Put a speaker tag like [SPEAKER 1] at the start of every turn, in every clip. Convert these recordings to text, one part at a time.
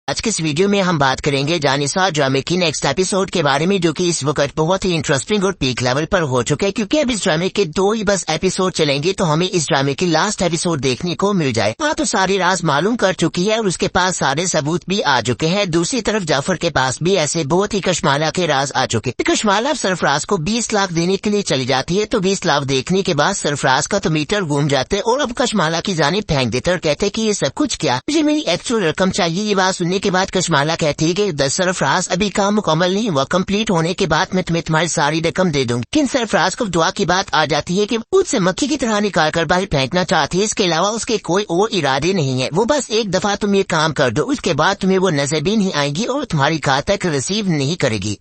[SPEAKER 1] आज के इस वीडियो में हम बात करेंगे जानिसार ड्रामे की नेक्स्ट एपिसोड के बारे में, जो कि इस वक्त बहुत ही इंटरेस्टिंग और पीक लेवल पर हो चुके हैं, क्योंकि अब इस ड्रामे के 2 ही बस एपिसोड चलेंगे तो हमें इस ड्रामे की लास्ट एपिसोड देखने को मिल जाए। हाँ, तो सारी राज मालूम कर चुकी है और उसके पास सारे सबूत भी आ चुके हैं। दूसरी तरफ जाफर के पास भी ऐसे बहुत ही कशमाला के राज आ चुके। कशमाला सरफराज को 20 लाख देने के लिए चली जाती है, तो 20 लाख देखने के बाद सरफराज का तो मीटर घूम जाते और अब कशमाला की जानिब फेंक देते और कहते कि ये सब कुछ क्या, मुझे मेरी एक्चुअल रकम चाहिए। ये बात सुनने के बाद कशमाला कहती है कि सरफराज अभी काम मुकम्मल नहीं हुआ, कंप्लीट होने के बाद मैं तुम्हें तुम्हारी सारी रकम दे दूंगी। लेकिन सरफराज को दुआ की बात आ जाती है कि खुद से मक्खी की तरह निकाल कर बाहर फेंकना चाहती है, इसके अलावा उसके कोई और इरादे नहीं है। वो बस एक दफा तुम ये काम कर दो, उसके बाद तुम्हें वो नजर भी नहीं आएगी और तुम्हारी कहा तक रिसीव नहीं करेगी।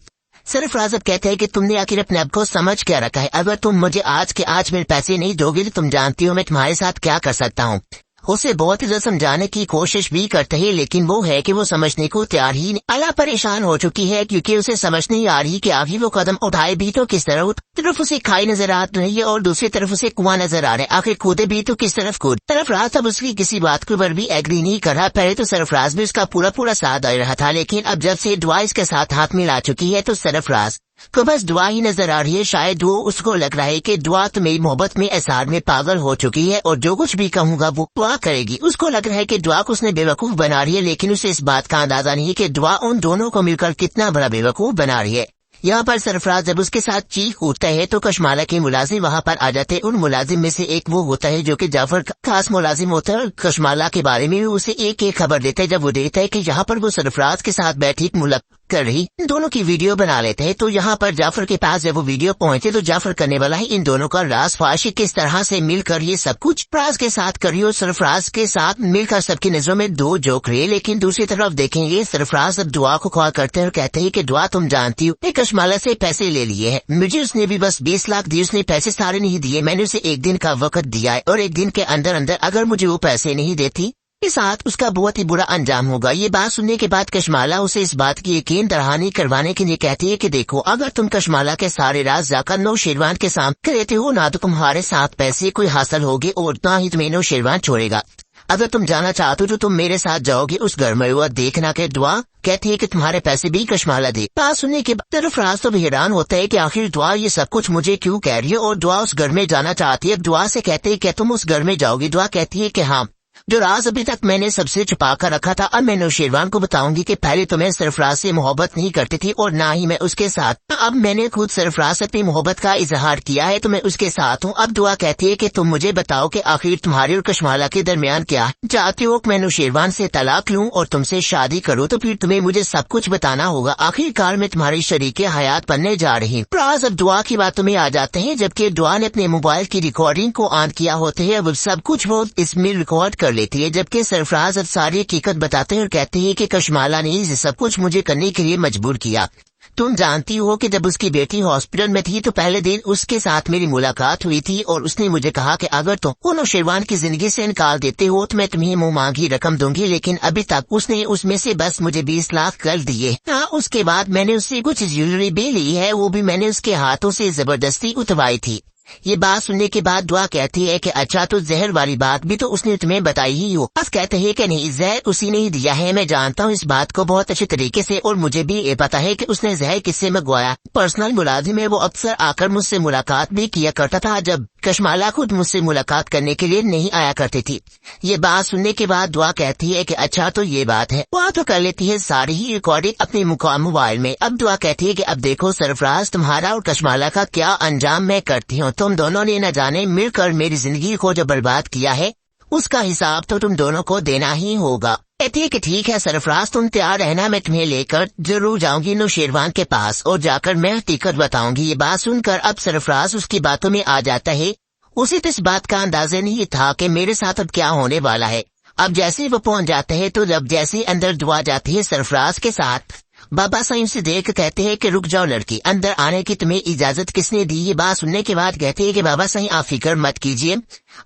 [SPEAKER 1] सरफराज अब कहते हैं कि तुमने आखिर अपने आप को समझ क्या रखा है, अगर तुम मुझे आज के आज मेरे पैसे नहीं दोगे तो तुम जानती हो मैं तुम्हारे साथ क्या कर सकता हूँ। उसे बहुत ही समझाने की कोशिश भी करते हैं, लेकिन वो है कि वो समझने को तैयार ही नहीं। अला परेशान हो चुकी है क्योंकि उसे समझ नहीं आ रही कि आगे वो कदम उठाए भी तो किस तरफ। तरफ उसे खाई नजर आ रही है और दूसरी तरफ उसे कुआं नजर आ रहा है, आखिर कूदे भी तो किस तरफ कूद। सरफराज अब उसकी किसी बात के ऊपर भी एग्री नहीं कर रहा। पहले तो सरफराज भी उसका पूरा साथ दे रहा था, लेकिन अब जब से दुआ इसके साथ हाथ मिला चुकी है तो सरफराज को बस दुआ ही नजर आ रही है। शायद वो उसको लग रहा है कि दुआ तो मेरी मोहब्बत में एहसार में पागल हो चुकी है और जो कुछ भी कहूंगा वो दुआ करेगी। उसको लग रहा है कि दुआ को उसने बेवकूफ बना रही है, लेकिन उसे इस बात का अंदाजा नहीं है कि दुआ उन दोनों को मिलकर कितना बड़ा बेवकूफ बना रही है। यहाँ पर सरफराज जब उसके साथ चीख उठता है तो कशमाला के मुलाजिम वहाँ पर आ जाते हैं। उन मुलाजिम में से एक वो होता है जो कि जाफर का खास मुलाजिम होता है और कशमाला के बारे में उसे एक खबर देता है। जब वो देता है कि यहाँ पर वो सरफराज के साथ बैठी मुलाकात कर रही, इन दोनों की वीडियो बना लेते हैं। तो यहाँ पर जाफर के पास जब वो वीडियो पहुंचे तो जाफर करने वाला है इन दोनों का राज फाशी किस तरह से मिलकर ये सब कुछ फराज के साथ करी और सरफराज के साथ मिलकर सबकी नजरों में दो जोक रहे। लेकिन दूसरी तरफ देखेंगे सरफराज अब दुआ को कॉल करते हैं और कहते हैं कि दुआ तुम जानती हो कशमाला से पैसे ले लिए हैं, मुझे उसने भी बस 20 लाख दिए, उसने पैसे सारे नहीं दिए, मैंने उसे 1 दिन का वक्त दिया है और 1 दिन के अंदर अगर मुझे वो पैसे नहीं देती के साथ उसका बहुत ही बुरा अंजाम होगा। ये बात सुनने के बाद कशमाला उसे इस बात की यकीन दहानी करवाने के लिए कहती है कि देखो, अगर तुम कशमाला के सारे राज जाकर नौशेरवान के सामने कहते हो ना तो तुम्हारे साथ पैसे कोई हासिल होगे और ना ही तुम्हें नौशेरवान छोड़ेगा। अगर तुम जाना चाहते हो तो तुम मेरे साथ जाओगे उस घर में। वो देखना के दुआ कहती है कि तुम्हारे पैसे भी कशमाला दे। बात सुनने के बाद सरफराज तो हैरान होता है कि आखिर दुआ ये सब कुछ मुझे क्यों कह रही है और दुआ उस घर में जाना चाहती है। दुआ से कहते हैं कि तुम उस घर में जाओगी। दुआ कहती है कि हाँ, जो राज अभी तक मैंने सबसे छुपा कर रखा था अब मैं नौशेरवान को बताऊंगी कि पहले तो मैं सरफराज से मोहब्बत नहीं करती थी और ना ही मैं उसके साथ, अब मैंने खुद सरफराज से अपनी मोहब्बत का इजहार किया है तो मैं उसके साथ हूँ। अब दुआ कहती है कि तुम मुझे बताओ कि आखिर तुम्हारे और कशमाला के दरमियान क्या है, चाहती हो कि मैं नौशेरवान से तलाक लूँ और तुमसे शादी करूँ तो फिर तुम्हें मुझे सब कुछ बताना होगा। आखिरकार मैं तुम्हारी शरीके हयात बनने जा रही हूँ। राज अब दुआ की बातों में आ जाते हैं, जबकि दुआ ने अपने मोबाइल की रिकॉर्डिंग को ऑन किया होते है। अब सब कुछ वो इसमें रिकॉर्ड कर लेती है, जबकि सरफराज अब सारी हकीकत बताते हैं और कहते हैं कि कशमाला ने ये सब कुछ मुझे करने के लिए मजबूर किया। तुम जानती हो कि जब उसकी बेटी हॉस्पिटल में थी तो पहले दिन उसके साथ मेरी मुलाकात हुई थी और उसने मुझे कहा कि अगर तुम नौशेरवान की जिंदगी से निकाल देते हो तो मैं तुम्हें मुंह मांगी रकम दूंगी, लेकिन अभी तक उसने उसमें से बस मुझे 20 लाख कर दिए। हाँ, उसके बाद मैंने उससे कुछ ज्वेलरी भी ली है, वो भी मैंने उसके हाथों से जबरदस्ती उतरवाई थी। ये बात सुनने के बाद दुआ कहती है कि अच्छा, तो जहर वाली बात भी तो उसने तुम्हें बताई ही हो। बस कहते हैं कि नहीं, जहर उसी ने ही दिया है, मैं जानता हूँ इस बात को बहुत अच्छे तरीके से और मुझे भी ये पता है कि उसने जहर किससे मंगवाया। पर्सनल मुलाजिम है, वो अक्सर आकर मुझसे मुलाकात भी किया करता था जब कशमाला खुद मुझसे मुलाकात करने के लिए नहीं आया करती थी। ये बात सुनने के बाद दुआ कहती है कि अच्छा, तो ये बात है। दुआ तो कर लेती है सारी ही रिकॉर्डिंग अपने मोबाइल में। अब दुआ कहती है कि अब देखो सरफराज, तुम्हारा और कशमाला का क्या अंजाम मैं करती हूँ। तुम दोनों ने न जाने मिलकर मेरी जिंदगी को जो बर्बाद किया है उसका हिसाब तो तुम दोनों को देना ही होगा। कहती है कि ठीक है सरफराज, तुम तैयार रहना, मैं तुम्हें लेकर जरूर जाऊंगी नौशेरवान के पास और जाकर मैं हकीकत बताऊंगी। ये बात सुनकर अब सरफराज उसकी बातों में आ जाता है। उसे तो इस बात का अंदाजा नहीं था कि मेरे साथ अब क्या होने वाला है। अब जैसे वो पहुंच जाते हैं तो जब जैसे अंदर दुआ जाती है सरफराज के साथ, बाबा साईं से देख कहते हैं कि रुक जाओ लड़की, अंदर आने की तुम्हें इजाजत किसने दी। ये बात सुनने के बाद कहते हैं कि बाबा साईं आप फिक्र मत कीजिए,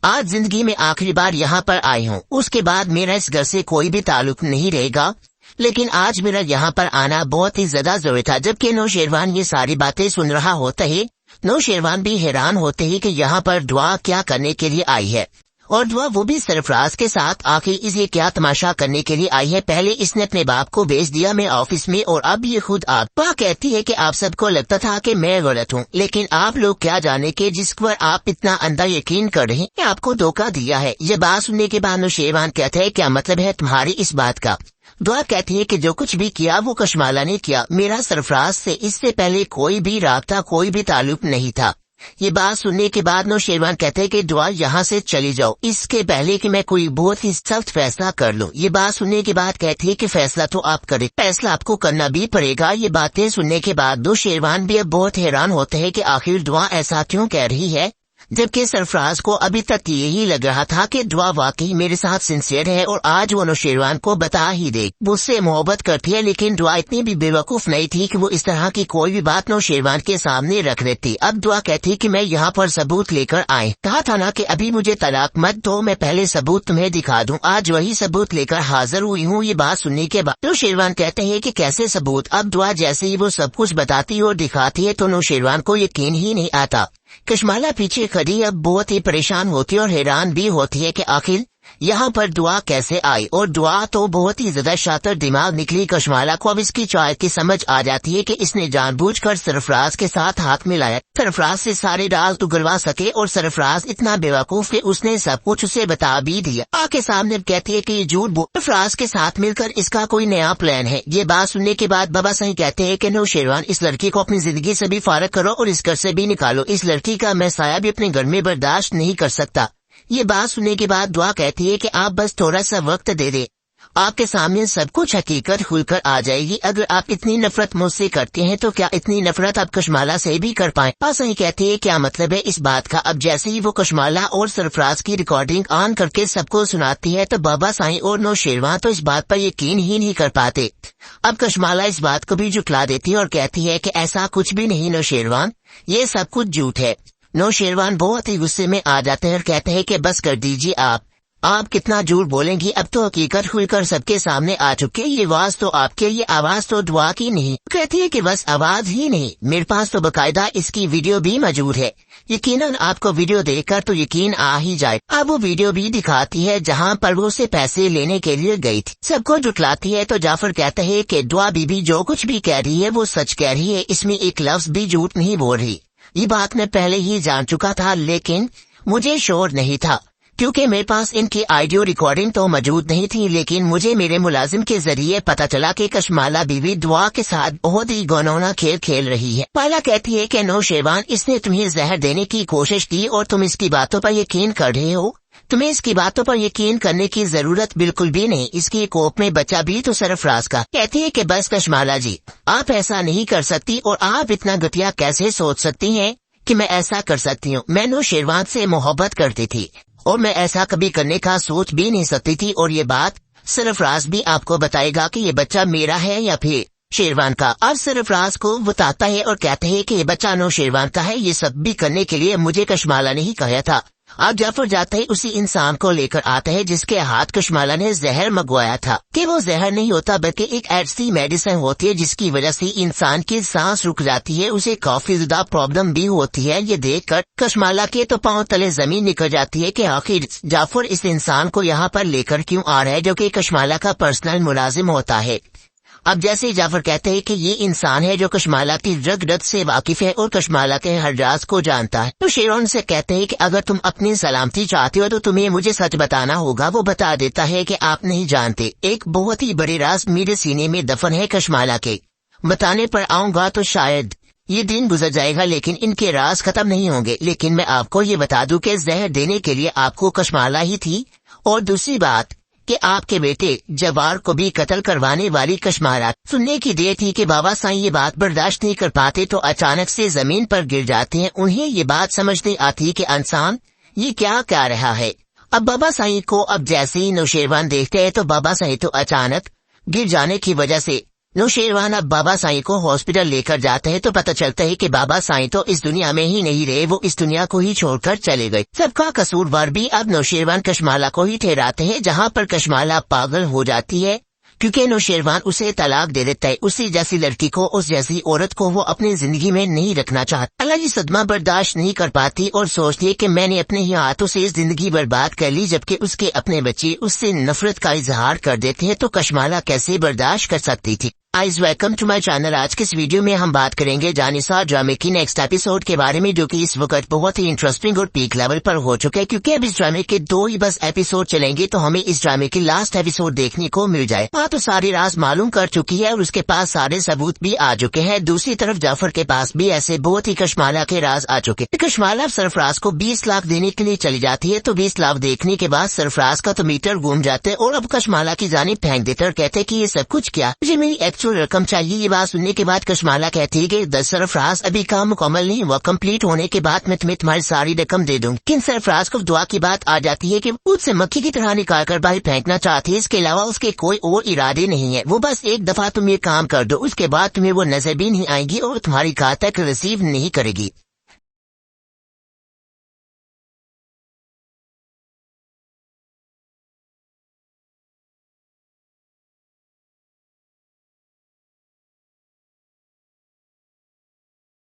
[SPEAKER 1] आज जिंदगी में आखिरी बार यहाँ पर आई हूँ, उसके बाद मेरा इस घर से कोई भी ताल्लुक नहीं रहेगा, लेकिन आज मेरा यहाँ पर आना बहुत ही ज्यादा जरूरी था। जबकि नौशेरवान ये सारी बातें सुन रहा होता है, नौशेरवान भी हैरान होते हैं कि यहाँ पर दुआ क्या करने के लिए आई है। और दुआ वो भी सरफराज के साथ। आखिर इसे क्या तमाशा करने के लिए आई है? पहले इसने अपने बाप को भेज दिया मैं ऑफिस में, और अब ये खुद आप कहती है कि आप सबको लगता था कि मैं गलत हूँ, लेकिन आप लोग क्या जाने के जिस पर आप इतना अंधा यकीन कर रहे हैं आपको धोखा दिया है। ये बात सुनने के बाद नौशेरवान कहते हैं क्या मतलब है तुम्हारी इस बात का? दुआ कहती है कि जो कुछ भी किया वो कशमाला ने किया, मेरा सरफराज से इससे पहले कोई भी राब्ता कोई भी ताल्लुक नहीं था। ये बात सुनने के बाद नौशेरवान कहते हैं कि दुआ यहाँ से चली जाओ, इसके पहले कि मैं कोई बहुत ही सख्त फैसला कर लूं। ये बात सुनने के बाद कहती है कि फैसला तो आप करें, फैसला आपको करना भी पड़ेगा। ये बातें सुनने के बाद नौशेरवान भी अब बहुत हैरान होते हैं कि आखिर दुआ ऐसा क्यों कह रही है, जबकि सरफराज को अभी तक यही लग रहा था कि दुआ वाकई मेरे साथ सिंसियर है और आज वो नौशेरवान को बता ही दे, वो उससे मोहब्बत करती है। लेकिन दुआ इतनी भी बेवकूफ नहीं थी कि वो इस तरह की कोई भी बात नौशेरवान के सामने रख देती। अब दुआ कहती कि मैं यहाँ पर सबूत लेकर आए, कहा था ना कि अभी मुझे तलाक मत दो, मैं पहले सबूत तुम्हें दिखा दूं, आज वही सबूत लेकर हाजिर हुई हूँ। ये बात सुनने के बाद नौशेरवान कहते हैं कि कैसे सबूत? अब दुआ जैसे ही वो सब कुछ बताती और दिखाती है तो नौशेरवान को यकीन ही नहीं आता। कशमाला पीछे खड़ी अब बहुत ही परेशान होती और हैरान भी होती है कि आखिर यहाँ पर दुआ कैसे आई, और दुआ तो बहुत ही ज्यादा शातिर दिमाग निकली। कशमाला को अब इसकी चाय की समझ आ जाती है कि इसने जानबूझकर सरफराज के साथ हाथ मिलाया, सरफराज से सारे राज उगलवा सके, और सरफराज इतना बेवकूफ कि उसने सब कुछ उसे बता भी दिया। आके सामने कहती है कि ये झूठ बोल, सरफराज के साथ मिलकर इसका कोई नया प्लान है। ये बात सुनने के बाद बाबा साईं कहते हैं कि नौशेरवान इस लड़की को अपनी जिंदगी से भी फारग करो और इस घर से भी निकालो, इस लड़की का मैं साया भी अपने घर में बर्दाश्त नहीं कर सकता। ये बात सुनने के बाद दुआ कहती है कि आप बस थोड़ा सा वक्त दे दे, आपके सामने सब कुछ हकीकत खुलकर आ जाएगी। अगर आप इतनी नफरत मुझसे करते हैं तो क्या इतनी नफरत आप कशमाला से भी कर पाएं? सही कहती है क्या मतलब है इस बात का? अब जैसे ही वो कशमाला और सरफराज की रिकॉर्डिंग ऑन करके सबको सुनाती है तो बाबा साईं और नौशेरवान तो इस बात पर यकीन ही नहीं कर पाते। अब कशमाला इस बात को भी झुठला देती है और कहती है कि ऐसा कुछ भी नहीं नौशेरवान, ये सब कुछ झूठ है। नौशेरवान बहुत ही गुस्से में आ जाते हैं और कहते हैं कि बस कर दीजिए आप कितना झूठ बोलेंगी, अब तो हकीकत खुलकर सबके सामने आ चुके। ये आवाज तो आपके, ये आवाज तो दुआ की नहीं। कहती है कि बस आवाज ही नहीं, मेरे पास तो बकायदा इसकी वीडियो भी मौजूद है, यकीनन आपको वीडियो देखकर तो यकीन आ ही जाए। अब वो वीडियो भी दिखाती है जहाँ पर वो से पैसे लेने के लिए गई थी, सबको जुटलाती है। तो जाफर कहते हैं कि दुआ बीबी जो कुछ भी कह रही है वो सच कह रही है, इसमें एक लफ्ज भी झूठ नहीं बोल रही। ये बात मैं पहले ही जान चुका था, लेकिन मुझे शोर नहीं था क्योंकि मेरे पास इनकी ऑडियो रिकॉर्डिंग तो मौजूद नहीं थी। लेकिन मुझे मेरे मुलाजिम के जरिए पता चला कि कशमाला बीवी दुआ के साथ बहुत ही घिनौना खेल खेल रही है। पाला कहती है कि नौशेरवान इसने तुम्हें जहर देने की कोशिश की और तुम इसकी बातों पर यकीन कर रहे हो। तुम्हें इसकी बातों पर यकीन करने की जरूरत बिल्कुल भी नहीं, इसकी कोप में बचा भी तो सरफराज का। कहती है कि बस कशमाला जी, आप ऐसा नहीं कर सकती और आप इतना घटिया कैसे सोच सकती हैं कि मैं ऐसा कर सकती हूँ। मैं नौशेरवान से मोहब्बत करती थी और मैं ऐसा कभी करने का सोच भी नहीं सकती थी, और ये बात सरफराज भी आपको बताएगा कि ये बच्चा मेरा है या फिर शेरवान का। अब सरफराज को बताता है और कहते हैं कि ये बच्चा नौशेरवान का है। ये सब भी करने के लिए मुझे कशमाला ने ही कहा था। अब जाफर जाते ही उसी इंसान को लेकर आता है जिसके हाथ कशमाला ने जहर मंगवाया था, कि वो जहर नहीं होता बल्कि एक ऐसी मेडिसिन होती है जिसकी वजह से इंसान की सांस रुक जाती है, उसे काफी ज्यादा प्रॉब्लम भी होती है। ये देखकर कशमाला के तो पांव तले जमीन निकल जाती है कि आखिर जाफर इस इंसान को यहाँ पर लेकर क्यों आ रहा है जो कि कशमाला का पर्सनल मुलाजिम होता है। अब जैसे जाफर कहते हैं कि ये इंसान है जो कशमाला की रग रग से वाकिफ है और कशमाला के हर राज को जानता है, तो शेरवान से कहते हैं कि अगर तुम अपनी सलामती चाहते हो तो तुम्हें मुझे सच बताना होगा। वो बता देता है कि आप नहीं जानते, एक बहुत ही बड़े राज मेरे सीने में दफन है कशमाला के। बताने पर आऊंगा तो शायद ये दिन गुजर जाएगा लेकिन इनके राज खत्म नहीं होंगे। लेकिन मैं आपको ये बता दूं कि जहर देने के लिए आपको कशमाला ही थी, और दूसरी बात कि आपके बेटे जवार को भी कत्ल करवाने वाली कशमाला। सुनने की देर थी कि बाबा साईं ये बात बर्दाश्त नहीं कर पाते तो अचानक से जमीन पर गिर जाते हैं। उन्हें ये बात समझ नहीं आती कि इंसान ये क्या कह रहा है। अब बाबा साईं को अब जैसे ही नौशेरवान देखते हैं तो बाबा साईं तो अचानक गिर जाने की वजह से नौशेरवान अब बाबा साईं को हॉस्पिटल लेकर जाते हैं तो पता चलता है कि बाबा साईं तो इस दुनिया में ही नहीं रहे, वो इस दुनिया को ही छोड़कर चले गए। सबका कसूरवार भी अब नौशेरवान कशमाला को ही ठहराते हैं, जहां पर कशमाला पागल हो जाती है क्योंकि नौशेरवान उसे तलाक दे देता है। उसी जैसी लड़की को, उस जैसी औरत को वो अपनी जिंदगी में नहीं रखना चाहता। अल्लाह जी सदमा बर्दाश्त नहीं कर पाती और सोचती है कि मैंने अपने ही हाथों से इस जिंदगी बर्बाद कर ली, जबकि उसके अपने बच्चे उससे नफरत का इजहार कर देते हैं। तो कशमाला कैसे बर्दाश्त कर सकती थी। आइज वेलकम टू माई चैनल। आज के इस वीडियो में हम बात करेंगे जानिसार ड्रामे की नेक्स्ट एपिसोड के बारे में, जो कि इस वक्त बहुत ही इंटरेस्टिंग और पीक लेवल पर हो चुके हैं। क्योंकि अब इस ड्रामे के 2 ही बस एपिसोड चलेंगे तो हमें इस ड्रामे की लास्ट एपिसोड देखने को मिल जाए। हाँ, तो सारी राज मालूम कर चुकी है और उसके पास सारे सबूत भी आ चुके हैं। दूसरी तरफ जाफर के पास भी ऐसे बहुत ही कशमाला के राज आ चुके। कशमाला सरफराज को 20 लाख देने के लिए चली जाती है, तो 20 लाख देखने के बाद सरफराज का तो मीटर घूम जाते और अब कशमाला की जानिब फेंक देते और कहते कि ये सब कुछ क्या, मुझे मेरी एक्चुअल रकम चाहिए। ये बात सुनने के बाद कशमाला कहती है कि सरफराज अभी काम मुकम्मल नहीं हुआ, कंप्लीट होने के बाद मैं तुम्हें तुम्हारी सारी रकम दे दूंगी। किन सरफराज को दुआ की बात आ जाती है कि उससे मक्खी की तरह निकाल कर बाहर फेंकना चाहती है। इसके अलावा उसके कोई और इरादे नहीं है। वो बस एक दफा तुम ये काम कर दो, उसके बाद तुम्हें वो नजर भी नहीं आएगी और तुम्हारी कहा तक रिसीव नहीं करेगी।